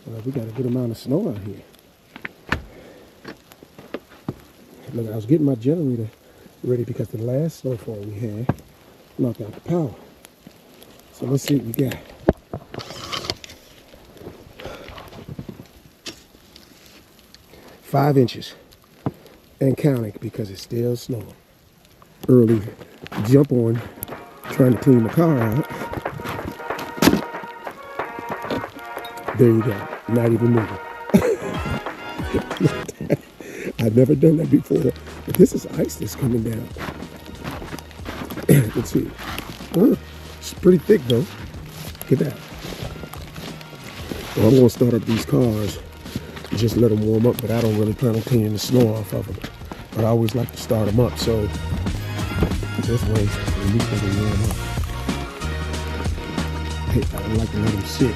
We got a good amount of snow out here. Look, I was getting my generator ready because the last snowfall we had knocked out the power. So let's see what we got. Five inches and counting because it's still snowing. Early jump on trying to clean the car out. There you go. Not even moving. I've never done that before. But this is ice that's coming down. Let's see. It's pretty thick though. Look at that. Well, I'm going to start up these cars. Just let them warm up, but I don't really plan on cleaning the snow off of them. But I always like to start them up, so this way, at least they can warm up. Hey, I don't like to let them sit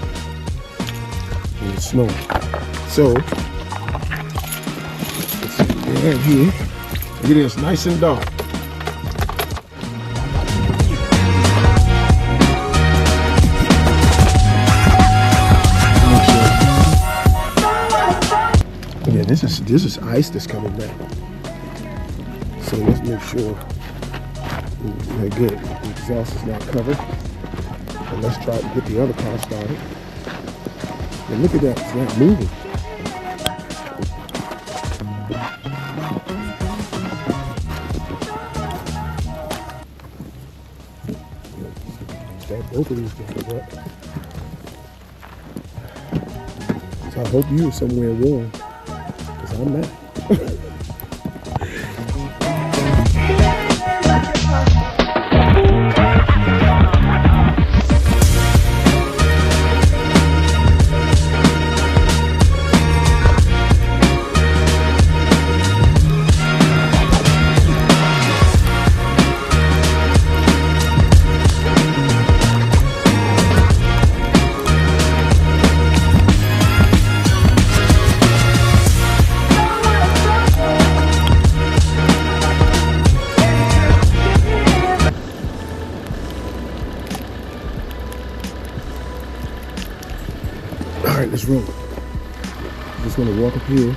when it's snowing. So, let's see what we have here. Look at this, nice and dark. Yeah, this is ice that's coming down. So let's make sure we're good. The exhaust is not covered. And let's try to get the other car started. And look at that, it's not moving. Start both of these things up. So I hope you are somewhere warm, because I'm not. All right, let's roll. Just gonna walk up here.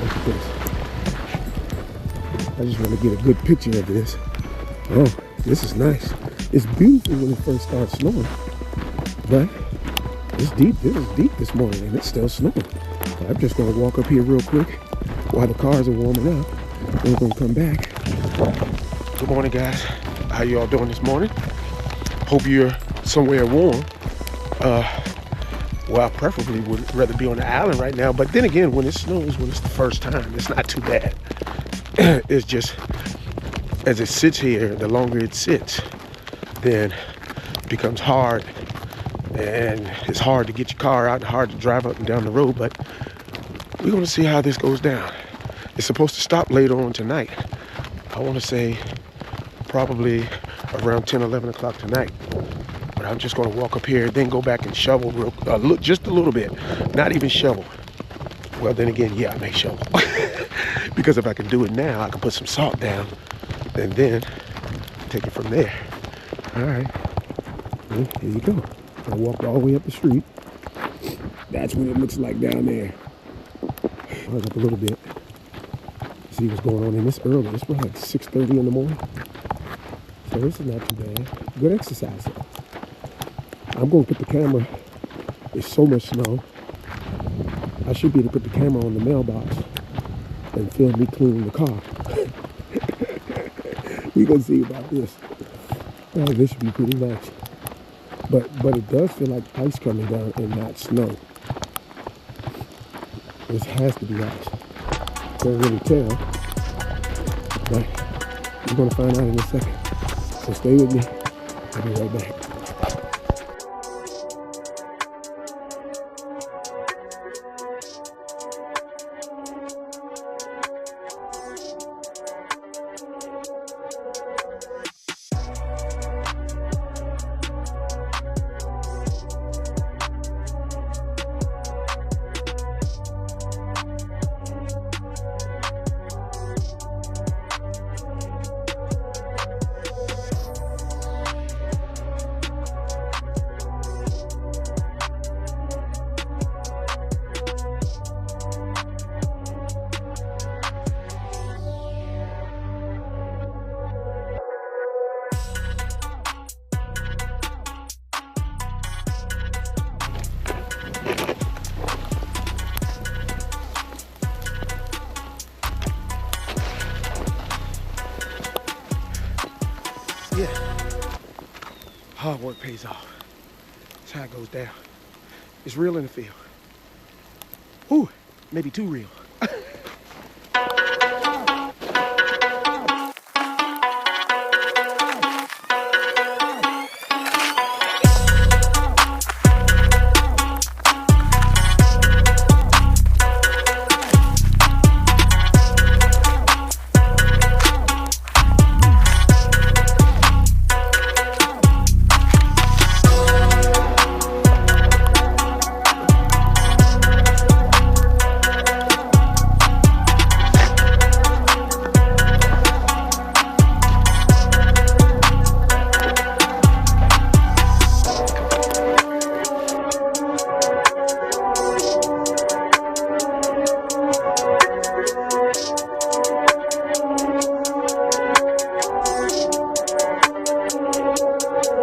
Look at this. I just want to get a good picture of this. Oh, this is nice. It's beautiful when it first starts snowing, but it's deep. This is deep this morning, and it's still snowing. So I'm just gonna walk up here real quick while the cars are warming up. Then we're gonna come back. Good morning, guys. How you all doing this morning? Hope you're somewhere warm. Well, I preferably would rather be on the island right now, but then again, when it snows, when it's the first time, it's not too bad. It's just, as it sits here, the longer it sits, then it becomes hard, and it's hard to get your car out and hard to drive up and down the road, but we're gonna see how this goes down. It's supposed to stop later on tonight. I wanna say probably around 10, 11 o'clock tonight. But I'm just gonna walk up here, then go back and shovel just a little bit. Not even shovel. Well, then again, yeah, I may shovel. Because if I can do it now, I can put some salt down and then take it from there. All right, well, here you go. I walked all the way up the street. That's what it looks like down there. I was up a little bit. See what's going on in this early. It's probably like 6:30 in the morning. So this is not too bad. Good exercise though. I'm going to put the camera, there's so much snow, I should be able to put the camera on the mailbox and film me cleaning the car. We're going to see about this. Oh, this should be pretty nice. But it does feel like ice coming down and not snow. This has to be ice. Can't really tell. But we're going to find out in a second. So stay with me. I'll be right back. hard work pays off. That's how it goes down. It's real in the field. Ooh, maybe too real.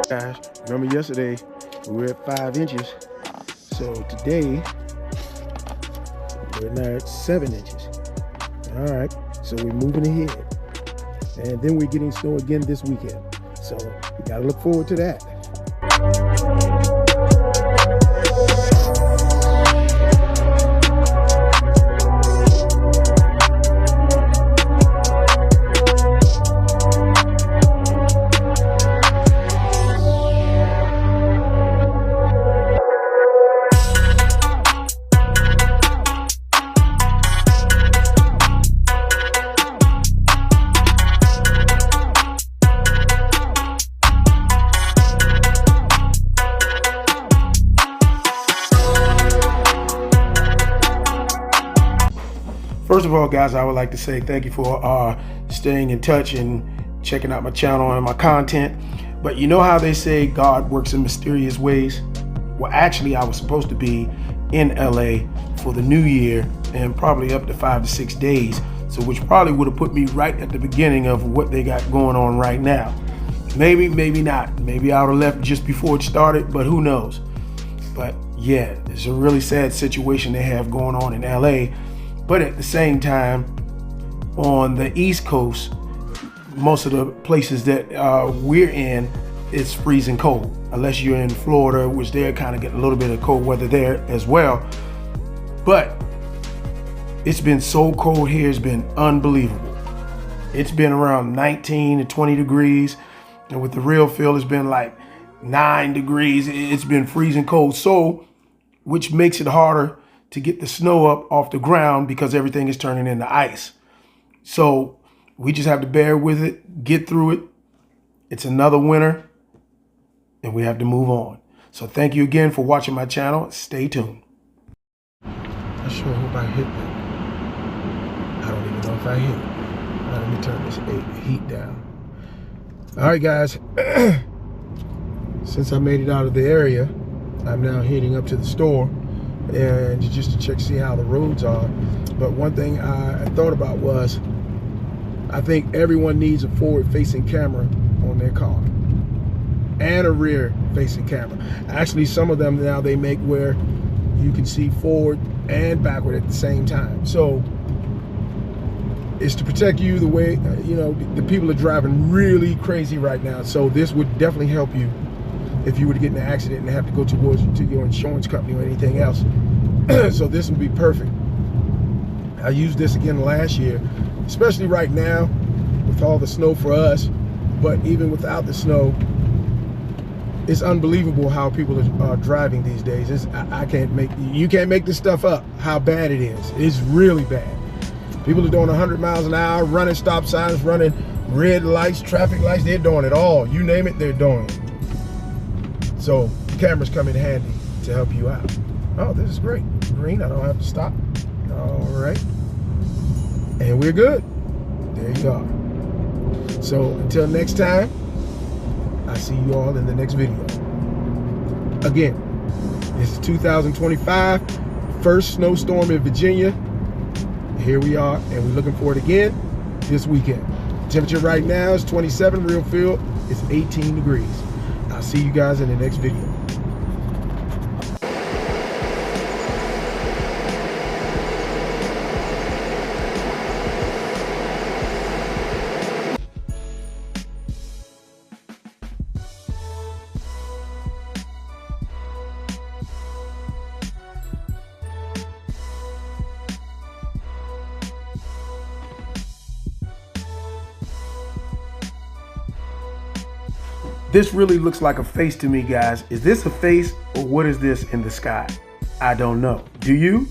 Guys, remember yesterday we were at 5 inches. So today we're now at 7 inches. All right, so we're moving ahead. And then we're getting snow again this weekend. So we gotta look forward to that. First of all, guys, I would like to say thank you for staying in touch and checking out my channel and my content. But you know how they say God works in mysterious ways? Well, actually, I was supposed to be in LA for the new year and probably up to 5 to 6 days. So which probably would have put me right at the beginning of what they got going on right now. Maybe, maybe not. Maybe I would have left just before it started, but who knows? But yeah, it's a really sad situation they have going on in LA. But at the same time, on the East Coast, most of the places that we're in, it's freezing cold. Unless you're in Florida, which they're kind of getting a little bit of cold weather there as well. But it's been so cold here, it's been unbelievable. It's been around 19 to 20 degrees. And with the real feel, it's been like 9 degrees. It's been freezing cold. So, which makes it harder to get the snow up off the ground because everything is turning into ice. So we just have to bear with it, get through it. It's another winter and we have to move on. So thank you again for watching my channel. Stay tuned. I sure hope I hit that. I don't even know if I hit it. Let me turn this heat down. All right, guys. Since I made it out of the area, I'm now heading up to the store and just to check, see how the roads are. But one thing I thought about was, I think everyone needs a forward-facing camera on their car and a rear-facing camera. Actually, some of them now they make where you can see forward and backward at the same time. So it's to protect you the way, you know, the people are driving really crazy right now. So this would definitely help you if you were to get in an accident and have to go to your insurance company or anything else. So this would be perfect. I used this again last year, especially right now with all the snow for us, but even without the snow, it's unbelievable how people are driving these days. You can't make this stuff up, how bad it is. It's really bad. People are doing 100 miles an hour, running stop signs, running red lights, traffic lights, they're doing it all. You name it, they're doing it. So cameras come in handy to help you out. Oh, this is great. Green, I don't have to stop. All right. And we're good. There you go. So until next time, I see you all in the next video. Again, this is 2025, first snowstorm in Virginia. Here we are, and we're looking for it again this weekend. Temperature right now is 27, real feel is 18 degrees. I'll see you guys in the next video. This really looks like a face to me, guys. Is this a face or what is this in the sky? I don't know. Do you?